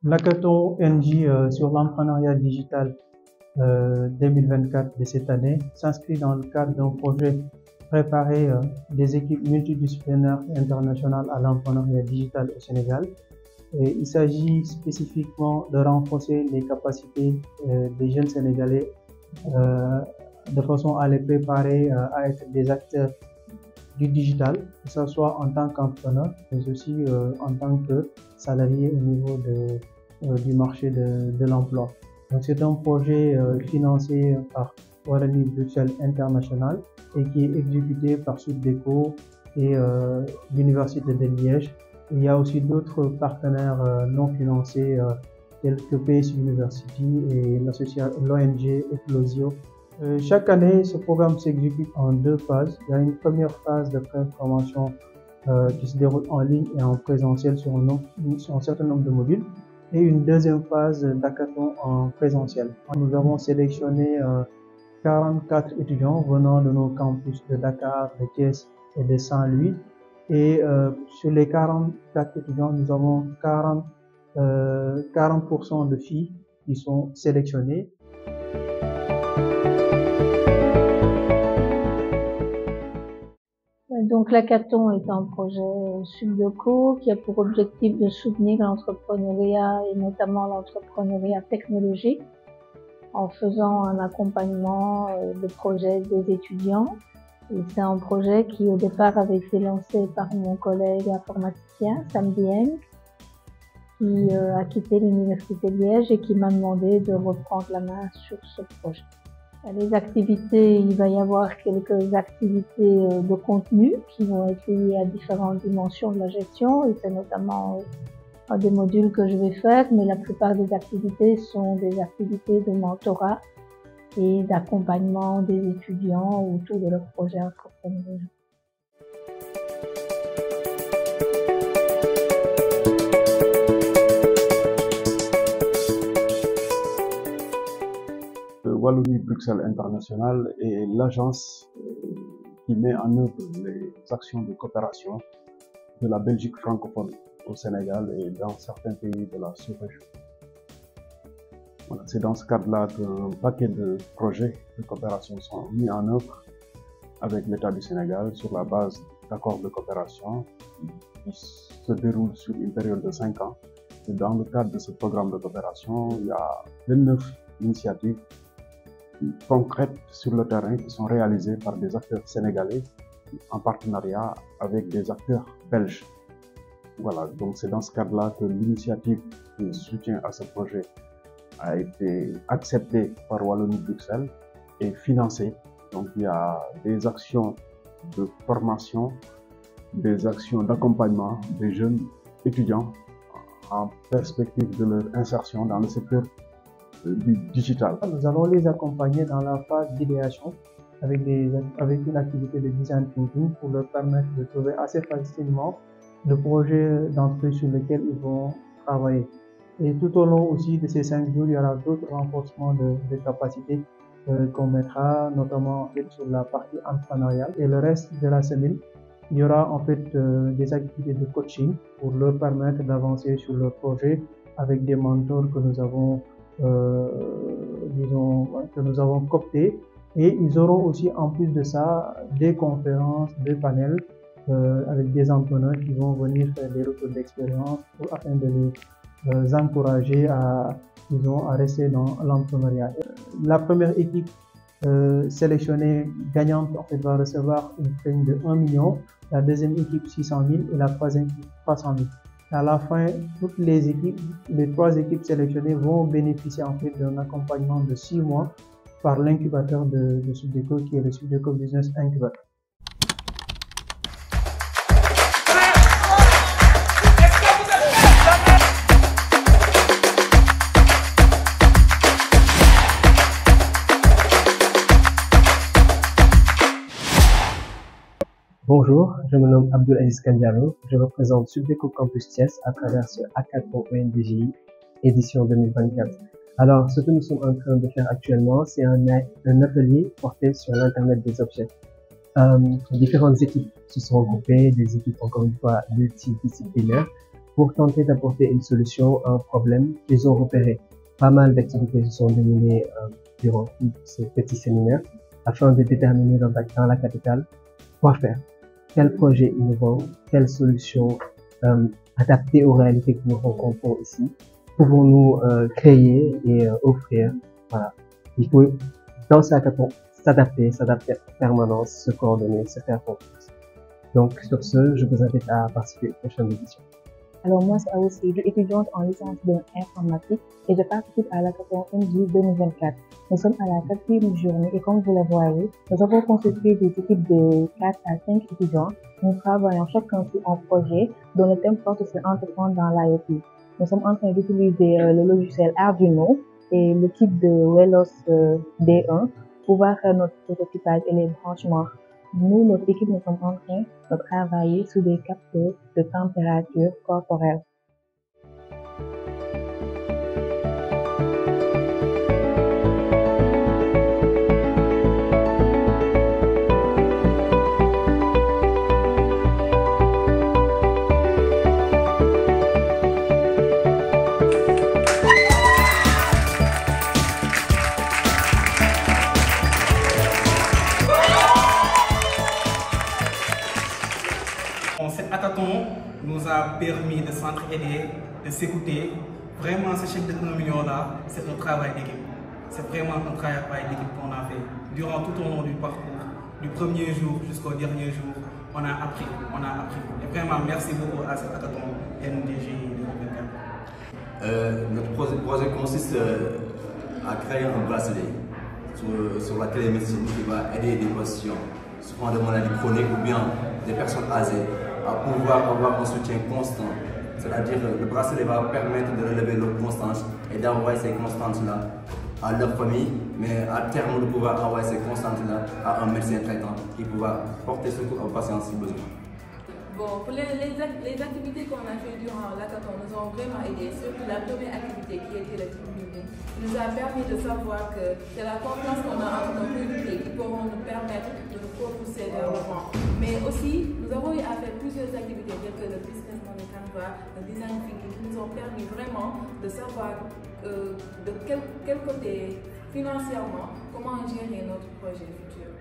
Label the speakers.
Speaker 1: L'hackathon NJ sur l'entrepreneuriat digital 2024 de cette année s'inscrit dans le cadre d'un projet préparé des équipes multidisciplinaires internationales à l'entrepreneuriat digital au Sénégal. Et il s'agit spécifiquement de renforcer les capacités des jeunes Sénégalais de façon à les préparer à être des acteurs du digital, que ce soit en tant qu'entrepreneur, mais aussi en tant que salarié au niveau du marché de l'emploi. Donc c'est un projet financé par Wallonie Bruxelles International et qui est exécuté par Subdeco et l'Université de Liège. Il y a aussi d'autres partenaires non financés tels que PS University et l'ONG Eclosio. Chaque année, ce programme s'exécute en deux phases. Il y a une première phase de pré-formation qui se déroule en ligne et en présentiel sur un certain nombre de modules, et une deuxième phase d'hackathon en présentiel. Nous avons sélectionné 44 étudiants venant de nos campus de Dakar, de Thiès et de Saint-Louis. Et sur les 44 étudiants, nous avons 40% de filles qui sont sélectionnées.
Speaker 2: Donc l'hackathon est un projet Subdeco qui a pour objectif de soutenir l'entrepreneuriat et notamment l'entrepreneuriat technologique en faisant un accompagnement de projets des étudiants. Et c'est un projet qui au départ avait été lancé par mon collègue informaticien Sam Dieng, qui a quitté l'Université de Liège et qui m'a demandé de reprendre la main sur ce projet. Les activités, il va y avoir quelques activités de contenu qui vont être liées à différentes dimensions de la gestion, et c'est notamment des modules que je vais faire, mais la plupart des activités sont des activités de mentorat et d'accompagnement des étudiants autour de leur projet entrepreneurial.
Speaker 3: Wallonie Bruxelles International est l'agence qui met en œuvre les actions de coopération de la Belgique francophone au Sénégal et dans certains pays de la sous-région. Voilà, c'est dans ce cadre-là qu'un paquet de projets de coopération sont mis en œuvre avec l'État du Sénégal sur la base d'accords de coopération qui se déroulent sur une période de 5 ans. Et dans le cadre de ce programme de coopération, il y a 29 initiatives concrètes sur le terrain qui sont réalisées par des acteurs sénégalais en partenariat avec des acteurs belges. Voilà, donc c'est dans ce cadre-là que l'initiative de soutien à ce projet a été acceptée par Wallonie-Bruxelles et financée. Donc il y a des actions de formation, des actions d'accompagnement des jeunes étudiants en perspective de leur insertion dans le secteur du digital.
Speaker 1: Nous allons les accompagner dans la phase d'idéation avec une activité de design thinking pour leur permettre de trouver assez facilement le projet d'entreprise sur lequel ils vont travailler. Et tout au long aussi de ces 5 jours, il y aura d'autres renforcements de capacités qu'on mettra notamment sur la partie entrepreneuriale. Et le reste de la semaine, il y aura en fait des activités de coaching pour leur permettre d'avancer sur leur projet avec des mentors que nous avons cooptés, et ils auront aussi en plus de ça des conférences, des panels avec des entrepreneurs qui vont venir faire des retours d'expérience afin de les encourager à rester dans l'entrepreneuriat. La première équipe sélectionnée gagnante en fait va recevoir une prime de 1 million, la deuxième équipe 600 000 et la troisième équipe 300 000. À la fin, toutes les 3 équipes sélectionnées vont bénéficier en fait d'un accompagnement de 6 mois par l'incubateur de Subdeco, qui est le Subdeco Business Incubator.
Speaker 4: Bonjour, je me nomme Abdulaziz Kandialo, je représente Subdeco Campus Thiès à travers ce hackathon ONDJI édition 2024. Alors, ce que nous sommes en train de faire actuellement, c'est un atelier porté sur l'Internet des objets. Différentes équipes se sont regroupées, des équipes encore une fois multidisciplinaires, pour tenter d'apporter une solution à un problème qu'ils ont repéré. Pas mal d'activités se sont déroulées durant tout ce petit séminaire afin de déterminer dans la capitale quoi faire, quel projet innovant, quelle solution adaptée aux réalités que nous rencontrons ici, pouvons-nous créer et offrir. Voilà. Il faut dans ce hackathon s'adapter en permanence, se coordonner, se faire confiance. Donc sur ce, je vous invite à participer aux prochaines éditions.
Speaker 5: Alors moi, c'est Awa Seydou, étudiante en licence d'informatique et je participe à l'hackathon MJ 2024. Nous sommes à la 4e journée et comme vous le voyez, nous avons constitué des équipes de 4 à 5 étudiants. Nous travaillons chacun sur un projet dont le thème porte sur entreprendre dans l'IoT. Nous sommes en train d'utiliser le logiciel Arduino et le kit de Welos D1 pour pouvoir faire notre prototypage et les branchements. Nous, notre équipe, nous sommes en train de travailler sur des capteurs de température corporelle.
Speaker 6: Cet hackathon nous a permis de s'entraider, de s'écouter. Vraiment, ce chèque de 1 million là, c'est un travail d'équipe. C'est vraiment un travail d'équipe qu'on a fait. Durant tout au long du parcours, du premier jour jusqu'au dernier jour, on a appris. Et vraiment, merci beaucoup à cet hackathon NDG 2024.
Speaker 7: Notre projet consiste à créer un bracelet sur la télémédecine qui va aider des patients souffrant de maladies chroniques ou bien des personnes âgées à pouvoir avoir un soutien constant. C'est-à-dire que le bracelet va permettre de relever leur constance et d'envoyer ces constances-là à leur famille, mais à terme de pouvoir envoyer ces constances-là à un médecin traitant qui pourra porter secours aux patients si besoin.
Speaker 8: Bon, pour les activités qu'on a fait durant l'hackathon nous ont vraiment aidé, surtout la première activité qui était le team building. Nous a permis de savoir que c'est la confiance qu'on a entre nos coéquipiers qui pourront nous permettre de nous propulser vers l'avant. Mais aussi, nous avons eu à faire plusieurs activités telles que le business model Canva, le design thinking, qui nous ont permis vraiment de savoir de quel côté financièrement, comment gérer notre projet futur.